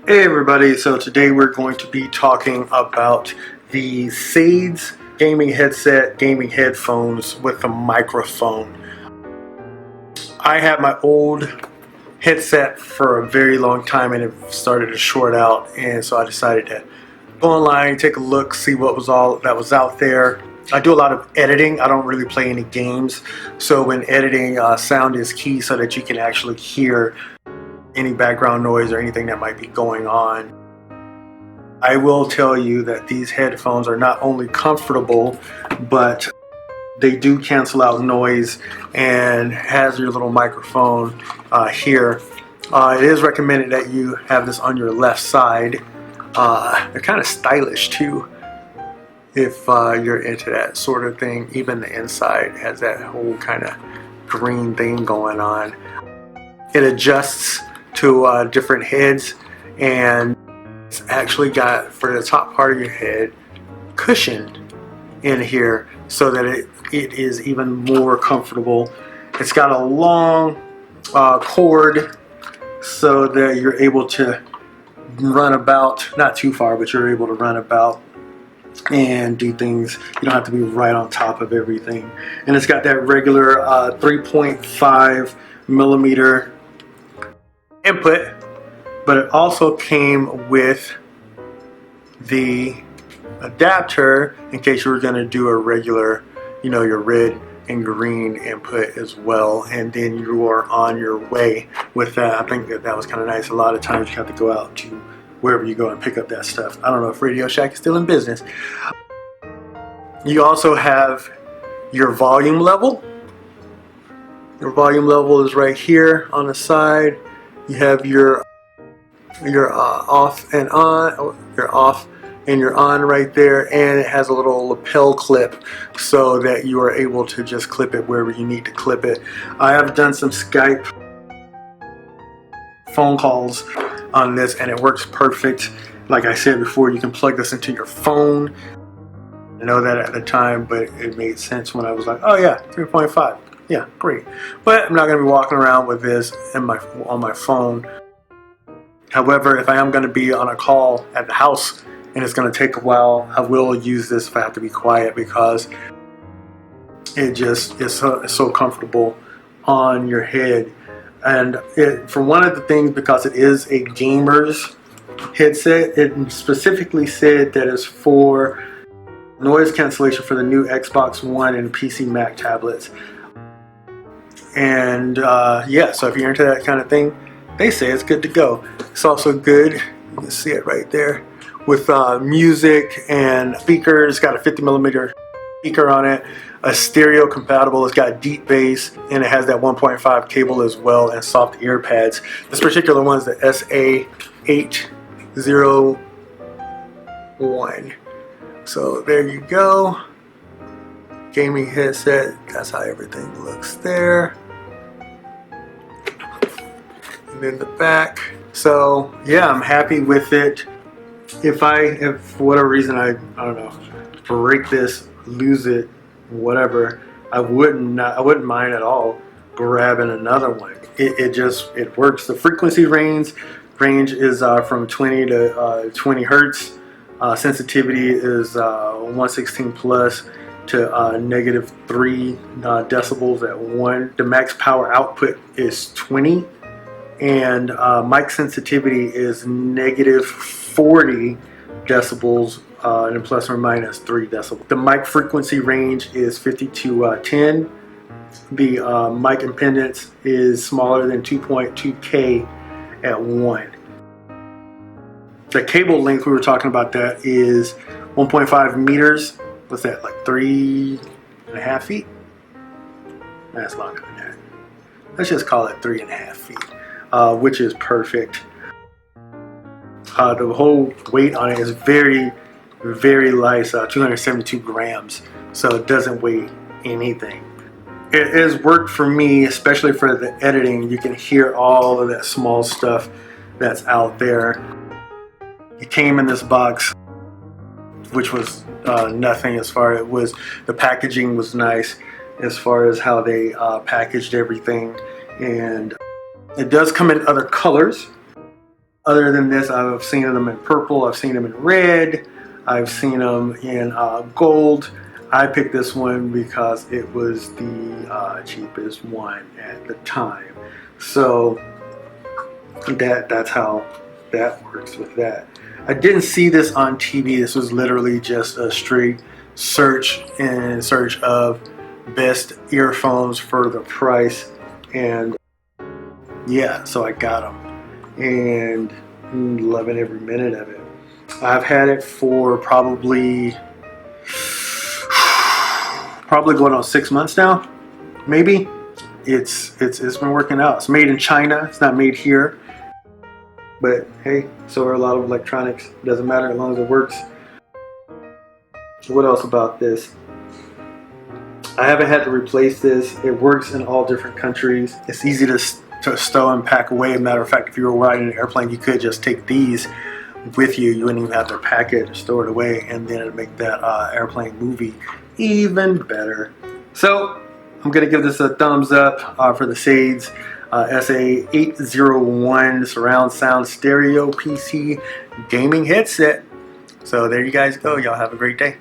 Hey everybody, so today we're going to be talking about the SA801 gaming headset, gaming headphones with a microphone. I had my old headset for a very long time and it started to short out, and so I decided to go online, take a look, see what was all that was out there. I do a lot of editing. I don't really play any games, so when editing, sound is key so that you can actually hear any background noise or anything that might be going on. I will tell you that these headphones are not only comfortable, but they do cancel out noise and has your little microphone here. It is recommended that you have this on your left side. They're kind of stylish too, if you're into that sort of thing. Even the inside has that whole kind of green thing going on. It adjusts to different heads, and it's actually got, for the top part of your head, cushioned in here so that it is even more comfortable. It's got a long cord so that you're able to run about, not too far, but you're able to run about and do things. You don't have to be right on top of everything. And it's got that regular 3.5 millimeter input, but it also came with the adapter in case you were going to do a regular, your red and green input as well, and then you are on your way with that. I think that was kind of nice. A lot of times you have to go out to wherever you go and pick up that stuff. I don't know if Radio Shack is still in business. You also have your volume level. Your volume level is right here on the side. You have your off and on, your off and your on right there, and it has a little lapel clip so that you are able to just clip it wherever you need to clip it. I have done some Skype phone calls on this and it works perfect. Like I said before, you can plug this into your phone. I know that at the time, but it made sense when I was like, oh yeah, 3.5. Yeah, great. But I'm not going to be walking around with this on my phone. However, if I am going to be on a call at the house and it's going to take a while, I will use this if I have to be quiet, because it just is so comfortable on your head. And for one of the things, because it is a gamer's headset, it specifically said that it's for noise cancellation for the new Xbox One and PC Mac tablets. And yeah, so if you're into that kind of thing, they say it's good to go. It's also good, you can see it right there, with music and speakers. It's got a 50 millimeter speaker on it, a stereo compatible. It's got deep bass, and it has that 1.5 cable as well, and soft ear pads. This particular one is the SA801. So there you go. Gaming headset, that's how everything looks there. And then the back. So yeah, I'm happy with it. If for whatever reason I don't know, break this, lose it, whatever, I wouldn't mind at all grabbing another one. It works. The frequency range is from 20 to 20 hertz. Sensitivity is 116 plus to -3 decibels at 1. The max power output is 20, and mic sensitivity is -40 decibels and plus or minus 3 decibels. The mic frequency range is 50 to 10. The mic impedance is smaller than 2.2K at 1. The cable length, we were talking about that, is 1.5 meters. What's that, like 3.5 feet? That's longer than that. Let's just call it 3.5 feet, which is perfect. The whole weight on it is very, very light, 272 grams, so it doesn't weigh anything. It has worked for me, especially for the editing. You can hear all of that small stuff that's out there. It came in this box, which was nothing as far as it was. The packaging was nice as far as how they packaged everything, and it does come in other colors. Other than this, I've seen them in purple, I've seen them in red, I've seen them in gold. I picked this one because it was the cheapest one at the time. So that's how that works with that. I didn't see this on TV. This was literally just a straight search of best earphones for the price, and yeah, so I got them and loving every minute of it. I've had it for probably going on 6 months now, maybe. It's been working out. It's made in China. It's not made here. But hey, so are a lot of electronics. It doesn't matter as long as it works. What else about this? I haven't had to replace this. It works in all different countries. It's easy to stow and pack away. As a matter of fact, if you were riding an airplane, you could just take these with you. You wouldn't even have to pack it or store it away, and then it'd make that airplane movie even better. So I'm gonna give this a thumbs up for the SA801 surround sound stereo PC gaming headset. So there you guys go. Y'all have a great day.